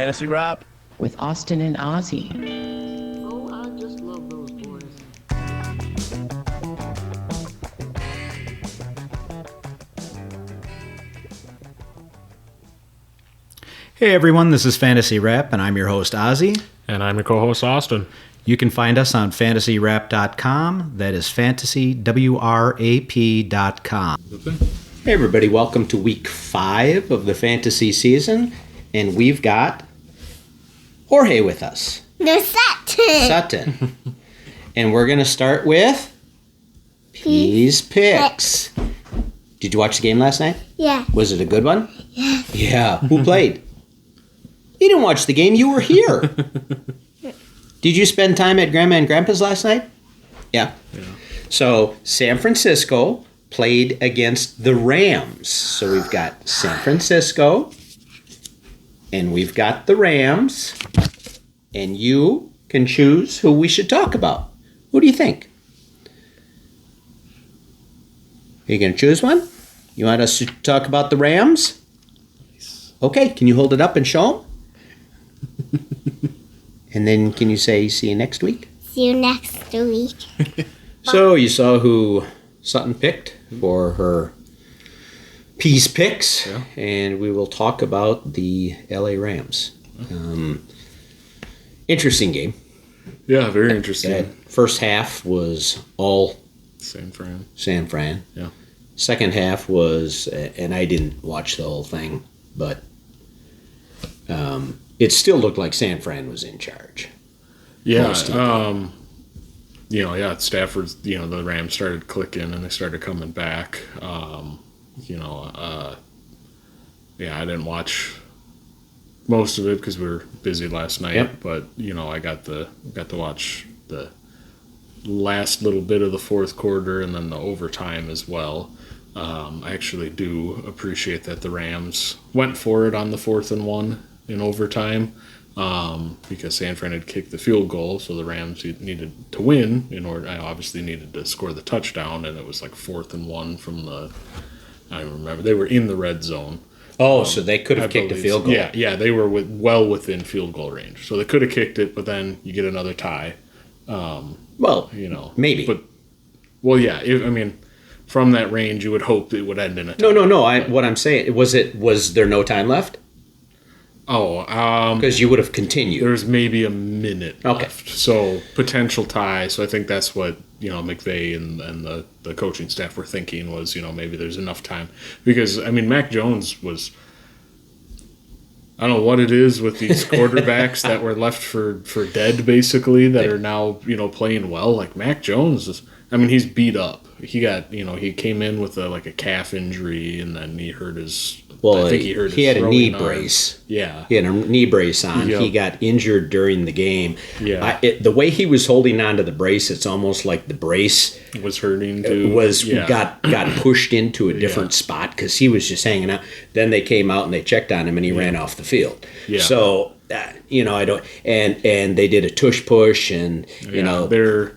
Fantasy Rap with Austin and Ozzy. Oh, I just love those boys. Hey everyone, this is Fantasy Rap, and I'm your host Ozzy. And I'm your co-host Austin. You can find us on fantasyrap.com. That is fantasywrap.com. Hey everybody, welcome to week 5 of the fantasy season, and we've got Jorge with us. No, Sutton. And we're going to start with Peas Picks. Did you watch the game last night? Yeah. Was it a good one? Yeah. Yeah. Who played? You didn't watch the game. You were here. Did you spend time at Grandma and Grandpa's last night? Yeah. So San Francisco played against the Rams. So we've got San Francisco and we've got the Rams. And you can choose who we should talk about. Who do you think? Are you going to choose one? You want us to talk about the Rams? Okay, can you hold it up and show them? And then can you say, see you next week? See you next week. So you saw who Sutton picked for her Peas Picks, and we will talk about the LA Rams. Interesting game. Yeah, very interesting. That first half was all San Fran. Yeah. Second half was, and I didn't watch the whole thing, but it still looked like San Fran was in charge. Yeah. Stafford, the Rams started clicking and they started coming back. I didn't watch most of it because we were busy last night. Yep. But I got to watch the last little bit of the fourth quarter and then the overtime as well. I actually do appreciate that the Rams went for it on the 4th and 1 in overtime because San Fran had kicked the field goal, so the Rams needed to win in order. I obviously needed to score the touchdown, and it was like 4th and 1 from the. I don't remember. They were in the red zone. Oh, so they could have kicked a field goal. Yeah, they were well within field goal range, so they could have kicked it, but then you get another tie. Maybe. But from that range, you would hope it would end in a tie. No. What I'm saying was there no time left? Oh, because you would have continued. There's maybe a minute left, so potential tie. So I think that's what McVay and the coaching staff were thinking was maybe there's enough time because Mac Jones was. I don't know what it is with these quarterbacks that were left for dead basically that are now playing well. Like Mac Jones is. He's beat up. He got he came in with a calf injury and then he hurt his. Well, I think he hurt his he had a knee arm. brace. Yeah. He had a knee brace on. Yep. He got injured during the game. Yeah. The way he was holding on to the brace, it's almost like the brace was hurting too. Got pushed into a different spot because he was just hanging out. Then they came out and they checked on him and he ran off the field. Yeah. So I don't and they did a tush push and their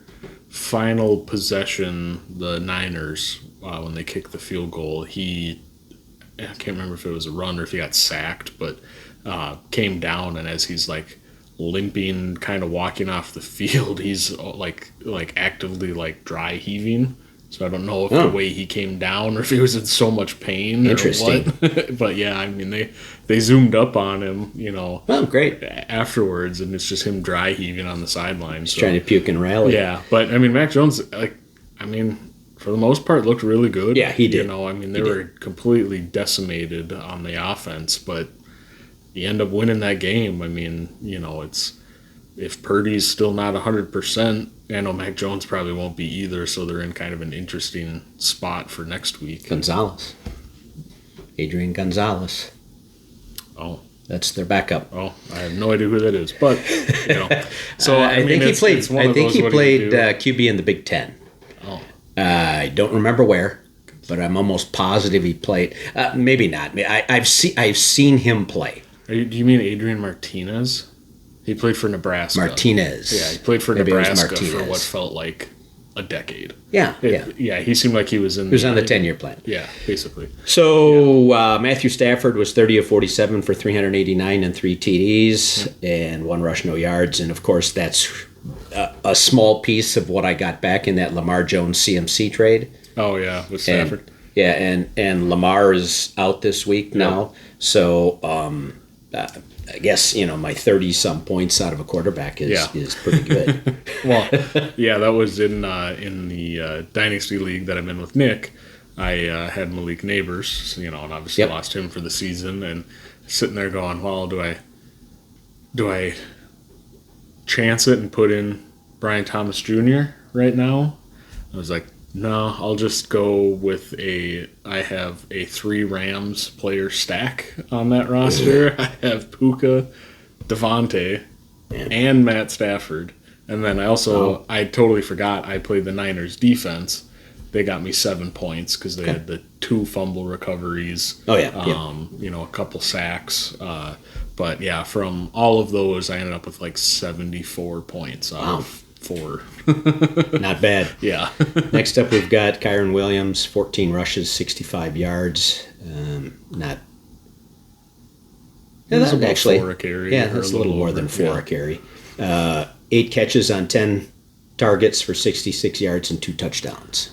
final possession, the Niners when they kicked the field goal, I can't remember if it was a run or if he got sacked, but came down and as he's limping, kind of walking off the field, he's actively dry heaving. So I don't know if the way he came down or if he was in so much pain. Interesting. Or what. But yeah, they zoomed up on him, Oh, great. afterwards, and it's just him dry heaving on the sideline. He's trying to puke and rally. Yeah, but Mac Jones, for the most part, looked really good. Yeah, he did. They were completely decimated on the offense, but you end up winning that game. It's if Purdy's still not 100%, I know Mac Jones probably won't be either, so they're in kind of an interesting spot for next week. Adrian Gonzalez. Oh. That's their backup. Oh, I have no idea who that is, but So I think he played QB in the Big Ten. Oh. I don't remember where, but I'm almost positive he played. Maybe not. I've seen him play. Do you mean Adrian Martinez? He played for Nebraska. Martinez. Yeah, he played for Maybe Nebraska for what felt like a decade. Yeah, Yeah, he seemed like he was in. He was on the 10-year plan. Yeah, basically. So Matthew Stafford was 30 of 47 for 389 and 3 TDs and 1 rush, no yards. And, of course, that's a small piece of what I got back in that Lamar Jones CMC trade. Oh, yeah, with Stafford. And Lamar is out this week now. So I guess, my 30-some points out of a quarterback is pretty good. Well, yeah, that was in the Dynasty League that I'm in with Nick. I had Malik Neighbors, and obviously lost him for the season, and sitting there going, well, do I chance it and put in Brian Thomas Jr. right now? I was like, no, I'll just go with I have a 3 Rams player stack on that roster. I have Puka, Devontae, and Matt Stafford. And then I totally forgot I played the Niners defense. They got me 7 points because they had the 2 fumble recoveries. Oh, yeah. A couple sacks. But yeah, from all of those, I ended up with like 74 points out of 4. Not bad. Yeah. Next up, we've got Kyron Williams, 14 rushes, 65 yards. Not. It was about 4 a carry. Yeah, that's a little more than 4 a carry. 8 catches on 10 targets for 66 yards and 2 touchdowns.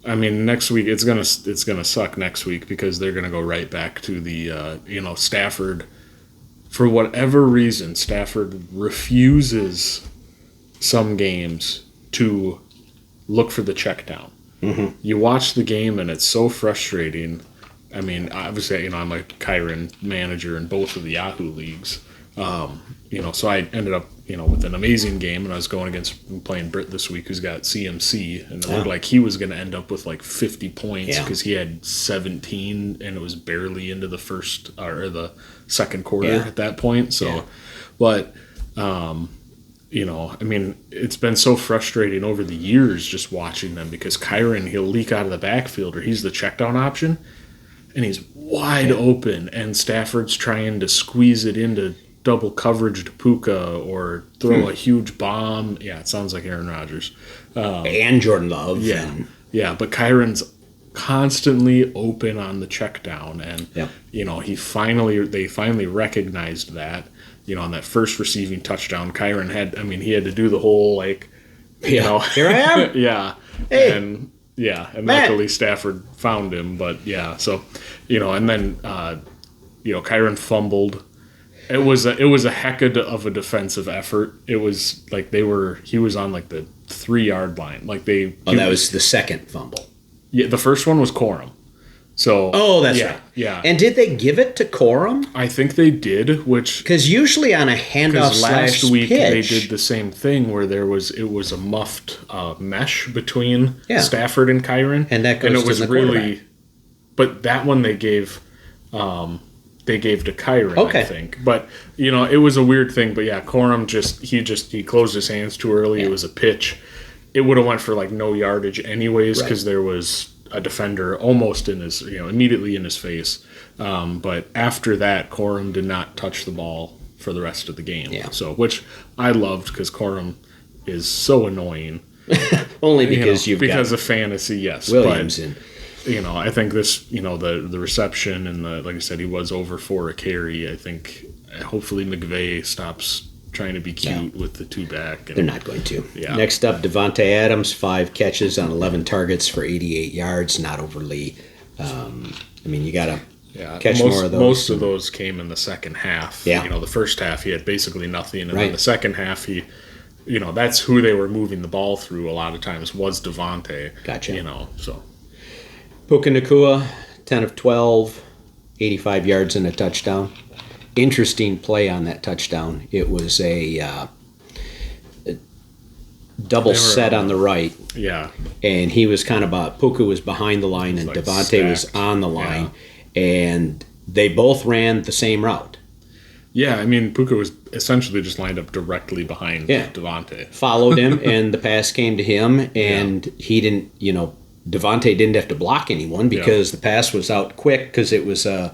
I mean, next week it's gonna suck next week because they're gonna go right back to the Stafford. For whatever reason, Stafford refuses some games to look for the check down. Mm-hmm. You watch the game and it's so frustrating. I mean, obviously, I'm a Kyron manager in both of the Yahoo leagues. So I ended up, with an amazing game, and I was playing Britt this week, who's got CMC, and it looked like he was going to end up with like 50 points because he had 17, and it was barely into the first or the second quarter at that point. So, but. I mean, it's been so frustrating over the years just watching them because Kyron, he'll leak out of the backfield or he's the check down option and he's wide open and Stafford's trying to squeeze it into double coverage to Puka or throw a huge bomb. Yeah, it sounds like Aaron Rodgers. And Jordan Love. Yeah, but Kyron's constantly open on the check down and, they finally recognized that. On that first receiving touchdown, Kyron had to do the whole, here I am. Hey. And luckily Stafford found him, but so, and then, Kyron fumbled. It was a heck of a defensive effort. It was like he was on like the 3-yard line. That was the second fumble. Yeah, the first one was Corum. So, that's right. Yeah. And did they give it to Corum? I think they did, because usually on a handoff last week pitch, they did the same thing where it was a muffed mesh between Stafford and Kyron, and that goes to the quarterback. But that one they gave to Kyron, I think. But it was a weird thing. But Corum he closed his hands too early. Yeah. It was a pitch. It would have went for like no yardage anyways because there was a defender almost in his, immediately in his face. But after that, Corum did not touch the ball for the rest of the game. Yeah. So, which I loved because Corum is so annoying. Only because because of fantasy, yes. Williams but, I think this, the reception and like I said, he was over 4 a carry. I think hopefully McVay stops trying to be cute with the 2 back. They're not going to. Yeah. Next up, Devontae Adams, 5 catches on 11 targets for 88 yards. Not overly. You got to catch more of those. Most of those came in the second half. Yeah. The first half he had basically nothing, and then the second half he, that's who they were moving the ball through a lot of times was Devontae. Gotcha. So. Puka Nacua, 10 of 12, 85 yards and a touchdown. Interesting play on that touchdown. It was a double set on the right. Yeah. And he was Puka was behind the line and Devontae was on the line. Yeah. And they both ran the same route. Yeah, Puka was essentially just lined up directly behind Devontae. Followed him, and the pass came to him, and he didn't, Devontae didn't have to block anyone because the pass was out quick because it was an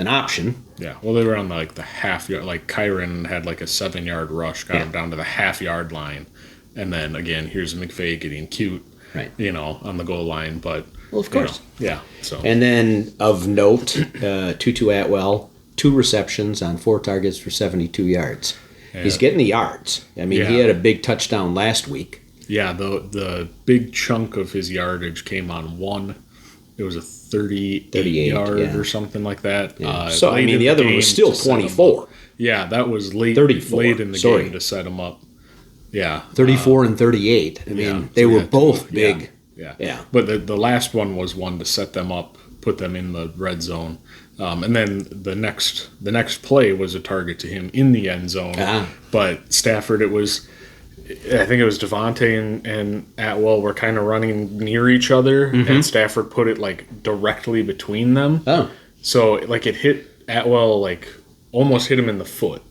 option. Yeah, well, they were on the half yard. Like Kyron had like a 7-yard rush, got him down to the half-yard line, And then again, here's McVay getting cute, Right. On the goal line. But Well, of course. yeah. So And then of note, Tutu Atwell, 2 receptions on 4 targets for 72 yards. Yeah. He's getting the yards. I mean, he Yeah. had a big touchdown last week. yeah, the big chunk of his yardage came on one. It was a 38 yard yeah. or something like that. Yeah. So, I late mean, in the other one game was still to set him 24. up. Yeah, that was late 34, late in the sorry. game to set him up. Yeah. 34 and 38. I mean, Yeah, they so were yeah, both yeah, big. Yeah. Yeah. But the last one was one to set them up, put them in the red zone. And then the next play was a target to him in the end zone. Ah. But Stafford, I think it was Devontae and Atwell were kind of running near each other, and Stafford put it like directly between them. Oh. So like it hit Atwell, like almost hit him in the foot.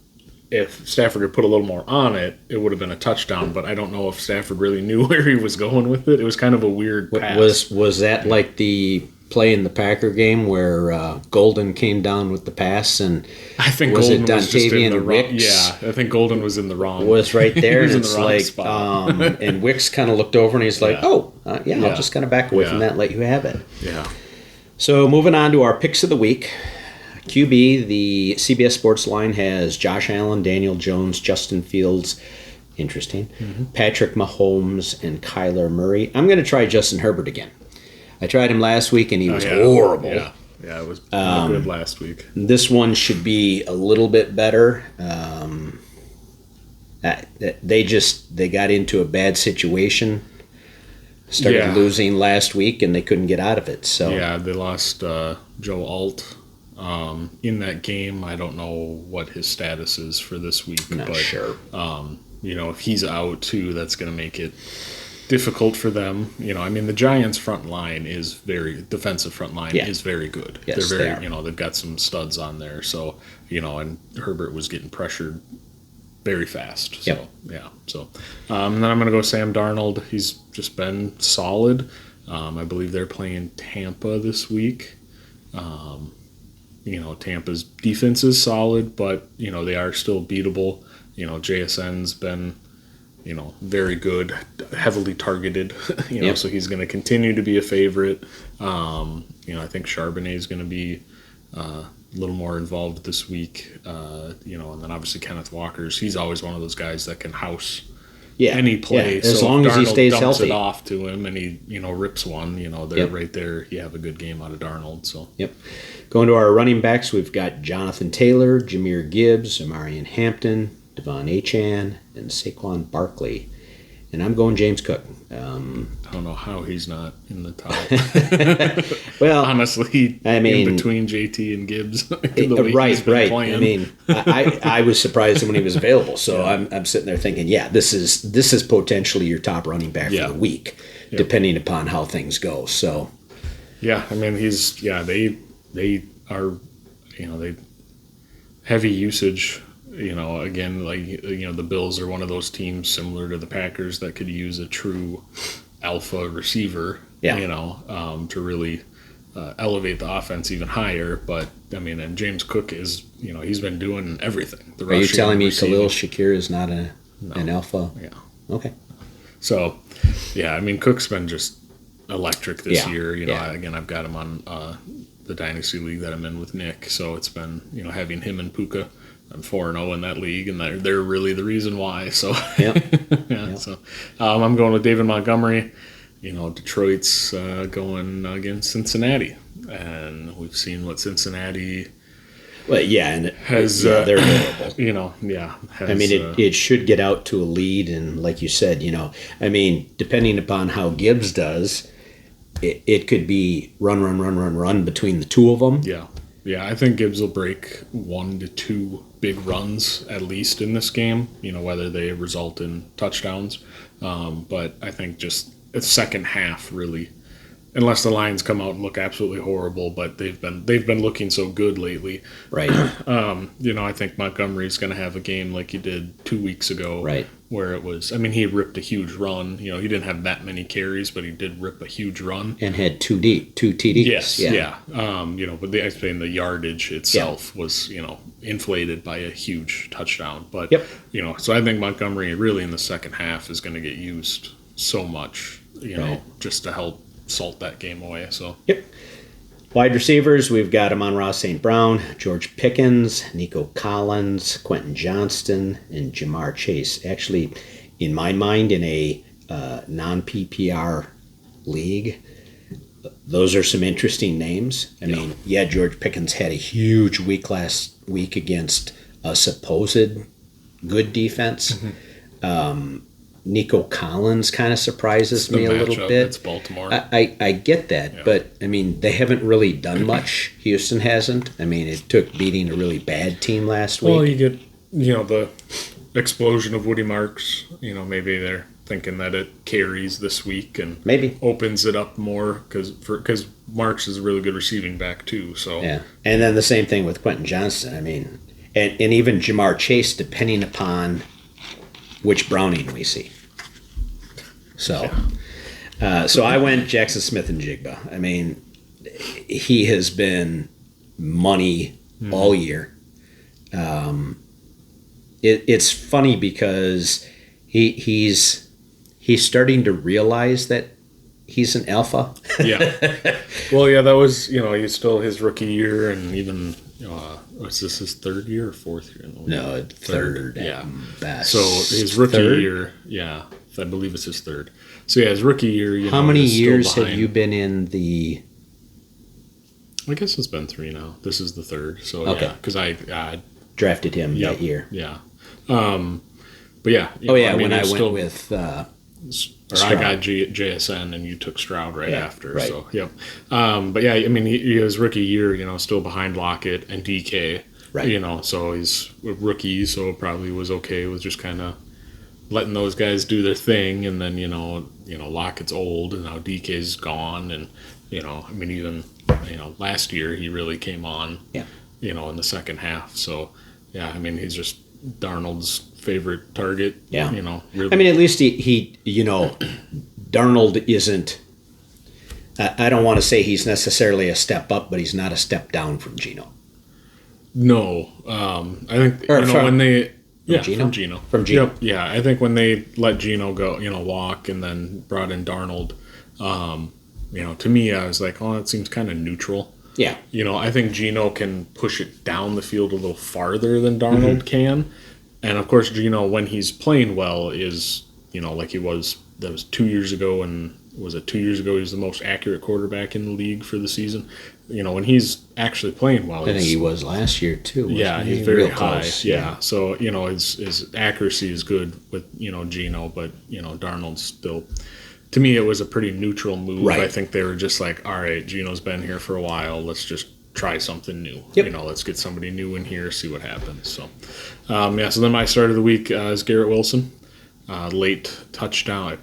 If Stafford had put a little more on it, it would have been a touchdown. But I don't know if Stafford really knew where he was going with it. It was kind of a weird pass. Was that like the play in the Packer game where Golden came down with the pass and I think was Golden it was just in Dontavian the and wrong. Wicks? Yeah, I think Golden was in the wrong. Was right there, he and was it's in the wrong like, spot. and Wicks kind of looked over and he's like, Yeah. "Oh, I'll Yeah. just kind of back away from Yeah. that, let you have it." Yeah. So moving on to our picks of the week. QB, the CBS Sports line has Josh Allen, Daniel Jones, Justin Fields, interesting, Patrick Mahomes, and Kyler Murray. I'm going to try Justin Herbert again. I tried him last week and he was horrible. Yeah, it was good last week. This one should be a little bit better. They got into a bad situation, started losing last week, and they couldn't get out of it. So Yeah, they lost Joe Alt in that game. I don't know what his status is for this week. I'm not but, sure. If he's out too, that's going to make it difficult for them. I mean, the Giants' front line defensive front line is very good. Yes, They're very, they are. they've got some studs on there. So, and Herbert was getting pressured very fast. So, Yep. yeah. So, and then I'm going to go Sam Darnold. He's just been solid. I believe they're playing Tampa this week. Tampa's defense is solid, but, they are still beatable. JSN's been, very good, heavily targeted, so he's going to continue to be a favorite. I think Charbonnet is going to be a little more involved this week, and then obviously Kenneth Walker's, he's always one of those guys that can house any play. Yeah, as so long if as he Darnold stays dumps healthy. it off to him and he, rips one, they're right there. You have a good game out of Darnold. So Yep. Going to our running backs, we've got Jonathan Taylor, Jameer Gibbs, Amarian Hampton, Devon Achane, and Saquon Barkley. And I'm going James Cook. I don't know how he's not in the top. Well, honestly, I mean, in between JT and Gibbs, the way right. he's been playing. I mean, I was surprised when he was available. So I'm sitting there thinking, this is potentially your top running back for the week, depending upon how things go. So, yeah, I mean, they are, they heavy usage. Again, the Bills are one of those teams similar to the Packers that could use a true alpha receiver, to really elevate the offense even higher. But, I mean, and James Cook is, he's been doing everything. Are you telling me Khalil Shakir is not an alpha? Yeah. Okay. So, yeah, I mean, Cook's been just electric this year. Again, I've got him on the Dynasty League that I'm in with Nick. So it's been, having him and Puka. I'm 4-0 in that league, and they're really the reason why. So, So I'm going with David Montgomery. Detroit's going against Cincinnati, and we've seen what Cincinnati. Well, and has they're horrible. Has, I mean, it should get out to a lead, and like you said, I mean, depending upon how Gibbs does, it could be run between the two of them. Yeah, I think Gibbs will break 1 to 2 big runs at least in this game, whether they result in touchdowns. But I think just the second half, really, unless the Lions come out and look absolutely horrible, but they've been looking so good lately. Right. I think Montgomery's going to have a game like he did 2 weeks ago. Right. where it was. I mean, he ripped a huge run. You know, he didn't have that many carries, but he did rip a huge run and had two TDs. Yes, yeah. You know, but the yardage itself was, you know, inflated by a huge touchdown. But you know, so I think Montgomery really in the second half is going to get used so much, you know, just to help salt that game away. So Wide receivers, we've got Amon-Ra St. Brown, George Pickens, Nico Collins, Quentin Johnston, and Jamar Chase. Actually, in my mind, in a non-PPR league, those are some interesting names. I mean, George Pickens had a huge week last week against a supposed good defense. Nico Collins kind of surprises me a little bit. It's Baltimore. I get that, but I mean, they haven't really done much. Houston hasn't. I mean, it took beating a really bad team last week. Well, you get, you know, the explosion of Woody Marks. You know, maybe they're thinking that it carries this week and maybe opens it up more because Marks is a really good receiving back too. So and then the same thing with Quentin Johnston. I mean, and even Jamar Chase, depending upon which Browning we see. So, so I went Jackson Smith and Jigba. I mean, he has been money all year. It's funny because he's starting to realize that he's an alpha. Well, that was, you know, he's still his rookie year, and even was this his third year or fourth year in the league? No, third at best. So his rookie year, I believe it's his third. So his rookie year. How many years have you been in the? I guess it's been 3 now. This is the third. So because I drafted him that year. But yeah. When I went with. I got JSN and you took Stroud right after. Right. So, but I mean, his rookie year, you know, still behind Lockett and DK. Right. You know, so he's a rookie, so probably was okay with just kind of letting those guys do their thing. And then, you know, Lockett's old and now DK's gone. And, you know, I mean, even, you know, last year he really came on, you know, in the second half. So, I mean, he's just Darnold's favorite target. You know, really. I mean, at least he you know, Darnold isn't. I don't want to say he's necessarily a step up, but he's not a step down from Geno. No, I think when they from Geno. Yep, I think when they let Geno go, you know, walk, and then brought in Darnold, you know, to me, I was like, oh, it seems kind of neutral. Yeah, you know, I think Geno can push it down the field a little farther than Darnold can. And, of course, Geno, when he's playing well, is, you know, like he was, that was 2 years ago, and was it 2 years ago he was the most accurate quarterback in the league for the season? You know, when he's actually playing well. I think he was last year, too. He's very high. So, you know, his accuracy is good with, you know, Geno, but, you know, Darnold's still, to me, it was a pretty neutral move. Right. I think they were just like, all right, Geno's been here for a while, let's just try something new. You know, let's get somebody new in here, see what happens. So, so then my start of the week is Garrett Wilson. Late touchdown.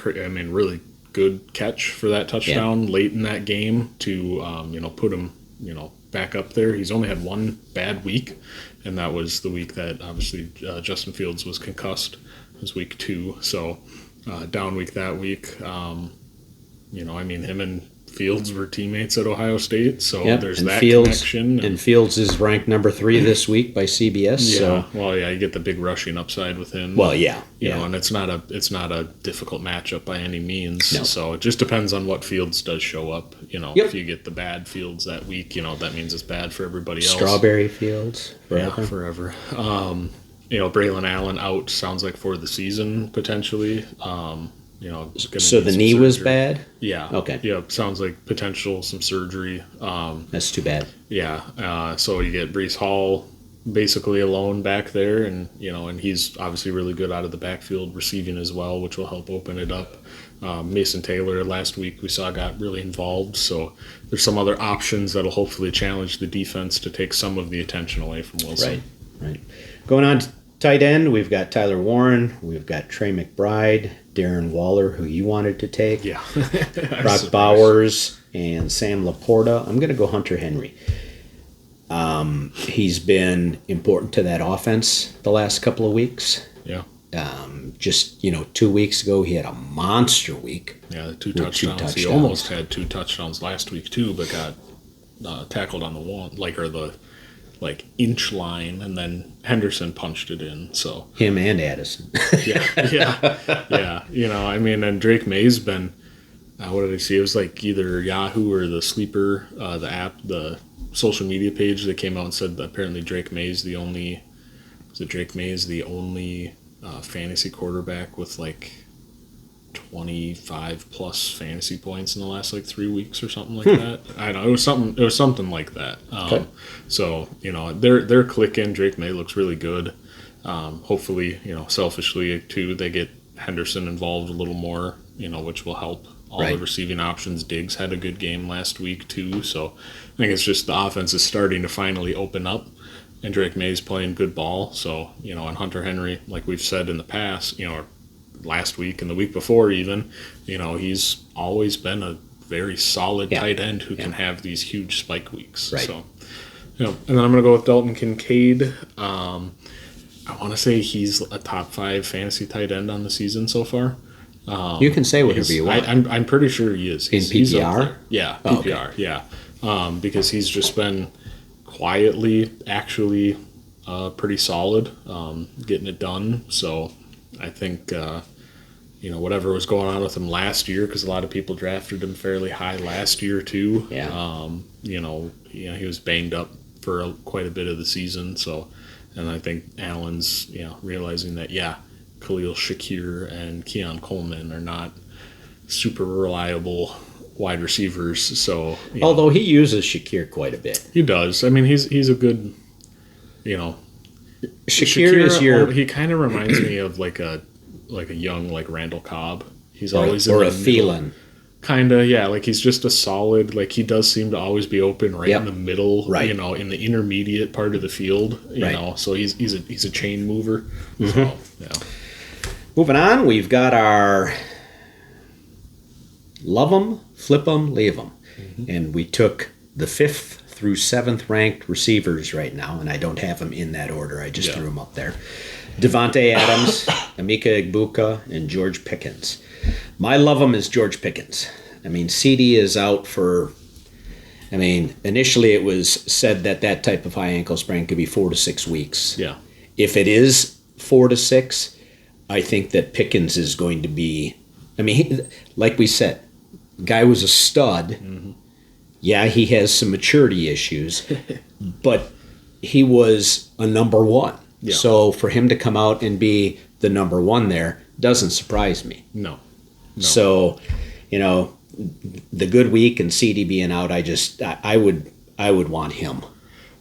I mean, really good catch for that touchdown late in that game to, you know, put him, you know, back up there. He's only had one bad week, and that was the week that obviously Justin Fields was concussed. It was week 2. So, down week that week. You know, I mean, him and Fields were teammates at Ohio State, so there's that connection. And Fields is ranked number 3 this week by CBS. You get the big rushing upside with him. Well, you know, and it's not a difficult matchup by any means. No. So it just depends on what Fields does show up. You know, if you get the bad Fields that week, you know, that means it's bad for everybody else. Strawberry Fields forever. Yeah, forever. You know, Braylon Allen out sounds like for the season potentially. You know, so the knee was bad? Yeah. Okay. Yeah, sounds like some surgery. That's too bad. Yeah. So you get Breece Hall basically alone back there, and, you know, and he's obviously really good out of the backfield receiving as well, which will help open it up. Mason Taylor last week we saw got really involved, so there's some other options that'll hopefully challenge the defense to take some of the attention away from Wilson. Right. Going on to tight end, we've got Tyler Warren, we've got Trey McBride, Darren Waller, who you wanted to take. Yeah. Brock Bowers and Sam Laporta. I'm going to go Hunter Henry. He's been important to that offense the last couple of weeks. Yeah. Just 2 weeks ago, he had a monster week. Yeah, the two with touchdowns. He almost had 2 touchdowns last week too, but got tackled on the one, or the inch line, and then Henderson punched it in. So Him and Addison. yeah. And Drake May's been. What did I see? It was either Yahoo or the Sleeper, the app, the social media page that came out and said that apparently Drake May's the only. Was it Drake May is the only fantasy quarterback with 25 plus fantasy points in the last 3 weeks or something like that. I don't know. It was something like that. Okay. So they're clicking. Drake May looks really good. Hopefully, selfishly too, they get Henderson involved a little more, which will help all the receiving options. Diggs had a good game last week too. So I think it's just the offense is starting to finally open up. And Drake May's playing good ball. So, and Hunter Henry, like we've said in the past, last week and the week before even, he's always been a very solid tight end who can have these huge spike weeks. Right. So, and then I'm going to go with Dalton Kincaid. I want to say he's a top 5 fantasy tight end on the season so far. You can say whatever you want. I'm pretty sure he is. He's up PPR? there? Yeah, Oh, PPR, yeah. Because he's just been quietly actually pretty solid, getting it done. So I think whatever was going on with him last year, because a lot of people drafted him fairly high last year too. He was banged up for quite a bit of the season. So, and I think Allen's realizing that Khalil Shakir and Keon Coleman are not super reliable wide receivers. So although he uses Shakir quite a bit, he does. I mean, he's a good, Shakir is your. He kind of reminds me of a young Randall Cobb. He's or, always or in a the Thielen. Kind of, yeah. He's just a solid. He does seem to always be open in the middle. Right. In the intermediate part of the field. You know, so he's a chain mover. Mm-hmm. So yeah. Moving on, we've got our love 'em, flip 'em, leave 'em. Mm-hmm. And we took the 5th through 7th ranked receivers right now, and I don't have them in that order. I just threw them up there. Devontae Adams, Emeka Egbuka, and George Pickens. My love 'em is George Pickens. I mean, CD is out for... initially it was said that type of high ankle sprain could be 4 to 6 weeks. Yeah. If it is 4 to 6... I think that Pickens is going to be... like we said, guy was a stud. Mm-hmm. Yeah, he has some maturity issues, but he was a number 1. Yeah. So for him to come out and be the number 1 there doesn't surprise me. No. So, the good week and CD being out, I would want him.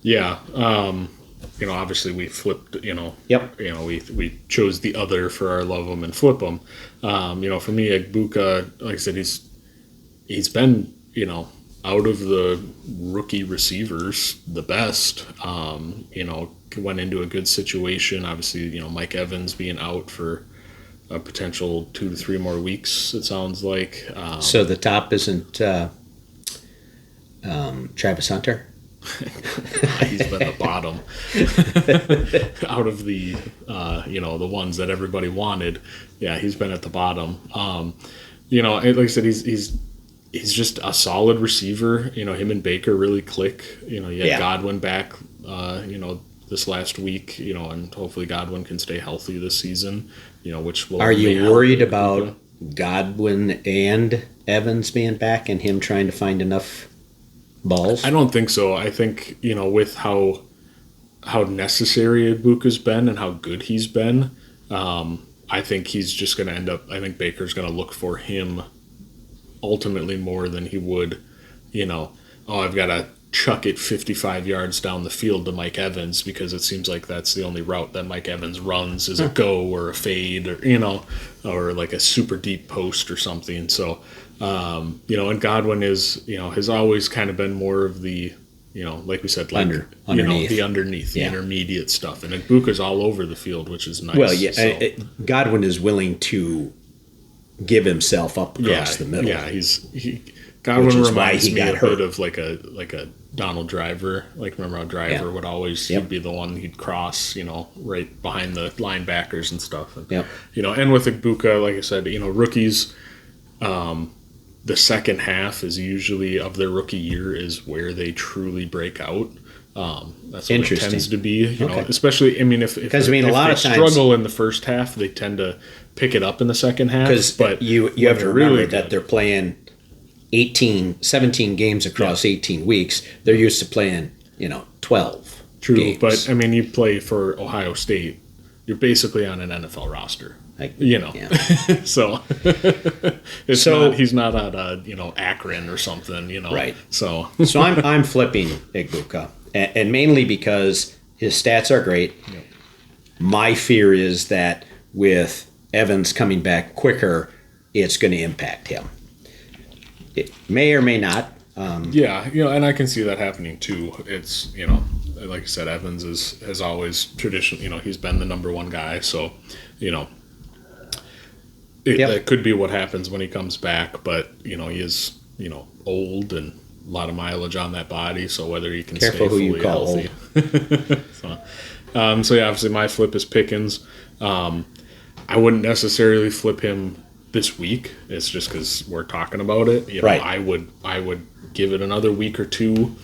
Yeah. Obviously we flipped, Yep. We chose the other for our love 'em and flip 'em. For me, Egbuka, like I said, he's been, out of the rookie receivers, the best. Went into a good situation. Obviously, Mike Evans being out for a potential 2 to 3 more weeks, it sounds like. So the top isn't Travis Hunter? He's been the bottom out of the the ones that everybody wanted. Yeah, he's been at the bottom. Like I said, he's just a solid receiver. Him and Baker really click. You had Godwin back this last week, and hopefully Godwin can stay healthy this season, which will... Are you worried about Godwin and Evans being back and him trying to find enough balls? I don't think so. I think, with how necessary Ibuka's been and how good he's been, I think he's just going to end up... I think Baker's going to look for him ultimately more than he would, I've got to chuck it 55 yards down the field to Mike Evans because it seems like that's the only route that Mike Evans runs is a go or a fade or, or like a super deep post or something. So, and Godwin is, has always kind of been more of the, like we said, underneath. The underneath, the intermediate stuff. And Ibuka's all over the field, which is nice. Well, yeah, Godwin is willing to give himself up across the middle. Yeah, Godwin Which is why reminds he me got a hurt. bit of like a Donald Driver. Like, remember how Driver would always he'd be the one he'd cross, right behind the linebackers and stuff. And, and with Ibuka, like I said, rookies, the second half is usually of their rookie year is where they truly break out. That's what it tends to be, especially, if a lot of they times struggle in the first half, they tend to pick it up in the second half. But you have to remember that they're playing 17 games across 18 weeks. They're used to playing, 12 True, games. but you play for Ohio State, you're basically on an NFL roster. So he's not at Akron or something, Right. So I'm flipping Ibuka, and mainly because his stats are great. Yep. My fear is that with Evans coming back quicker, it's going to impact him. It may or may not. And I can see that happening too. It's like I said, Evans has always traditionally, he's been the number one guy, so that could be what happens when he comes back. But he is old and a lot of mileage on that body, so whether he can Careful stay fully who you call healthy. Old. So obviously my flip is Pickens. I wouldn't necessarily flip him this week. It's just because we're talking about it. Right. I would give it another week or two.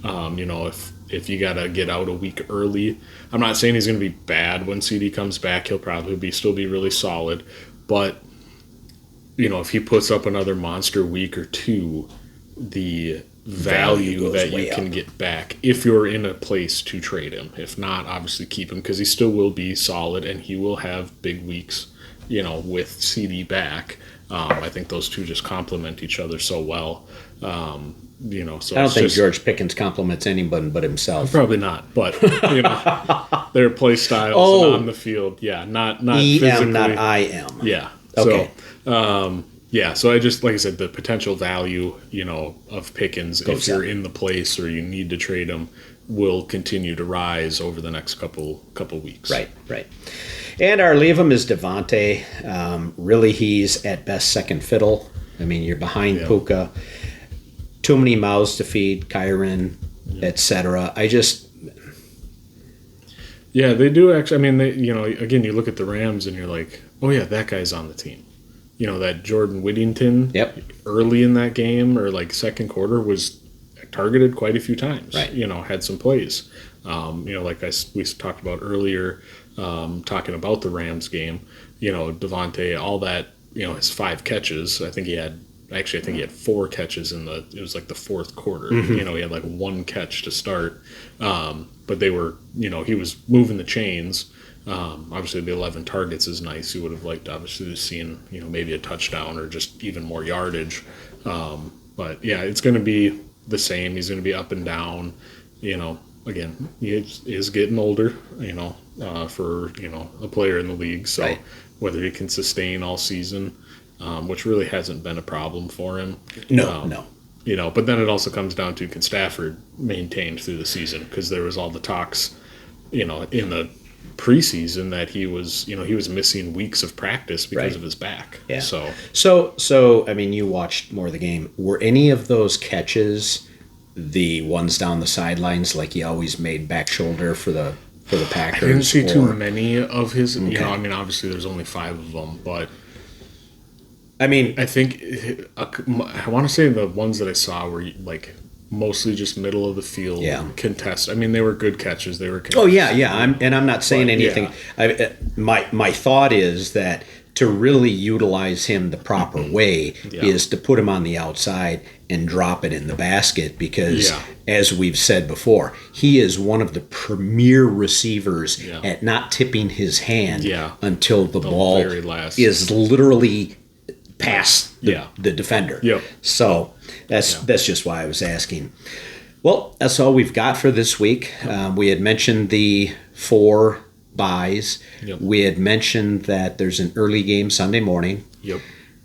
If you gotta get out a week early, I'm not saying he's gonna be bad when CD comes back. He'll probably still be really solid, but if he puts up another monster week or two, the value that you can get back if you're in a place to trade him. If not, obviously keep him because he still will be solid and he will have big weeks. With CD back, I think those two just complement each other so well. So I don't think George Pickens compliments anybody but himself. Probably not, but their play styles and on the field, not physically. Not I am. Yeah. Okay. So, so I just, like I said, the potential value, of Pickens, if you're in the place or you need to trade him, will continue to rise over the next couple weeks. Right. And our leave him is Devontae. Really, he's at best second fiddle. You're behind Puka. Too many mouths to feed, Kyron, etc. Yeah, they do actually. Again, you look at the Rams and you're like, oh yeah, that guy's on the team. That Jordan Whittington early in that game or like second quarter was targeted quite a few times. Right. Had some plays. Like we talked about earlier, talking about the Rams game, Devontae, all that, his 5 catches. I think he had 4 catches it was like the fourth quarter. Mm-hmm. He had like 1 catch to start. But they were, he was moving the chains. Obviously the 11 targets is nice. You would have liked obviously to seen, maybe a touchdown or just even more yardage. But yeah, it's going to be the same. He's going to be up and down, again, he is getting older, for, a player in the league. So whether he can sustain all season, which really hasn't been a problem for him. No. But then it also comes down to can Stafford maintain through the season? Because there was all the talks, in the preseason that he was missing weeks of practice because of his back. Yeah. So you watched more of the game. Were any of those catches the ones down the sidelines like he always made back shoulder for the Packers? I didn't see too many of his. Okay. Obviously there's only 5 of them, but I think I want to say the ones that I saw were like mostly just middle of the field contest. They were good catches. They were contested. Oh yeah. I'm not saying anything. Yeah. My thought is that to really utilize him the proper way is to put him on the outside and drop it in the basket because, as we've said before, he is one of the premier receivers at not tipping his hand until the ball is literally past the defender. Yep. So that's just why I was asking. Well, that's all we've got for this week. We had mentioned the 4 buys. Yep. We had mentioned that there's an early game Sunday morning. Yep.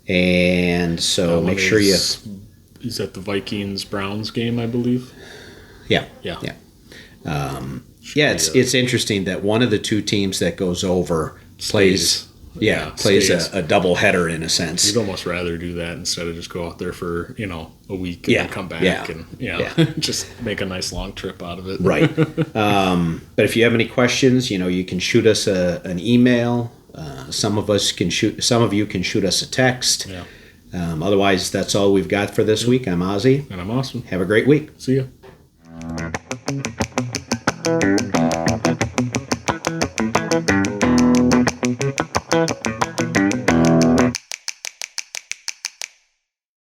And so make sure you... Is that the Vikings-Browns game, I believe? Yeah. It's interesting that one of the 2 teams that goes over plays plays stays. a double header in a sense. You'd almost rather do that instead of just go out there for a week and then come back and just make a nice long trip out of it. Right. But if you have any questions, you can shoot us an email. Some of you can shoot us a text. Yeah. Otherwise, that's all we've got for this week. I'm Ozzy. And I'm Austin. Have a great week. See ya.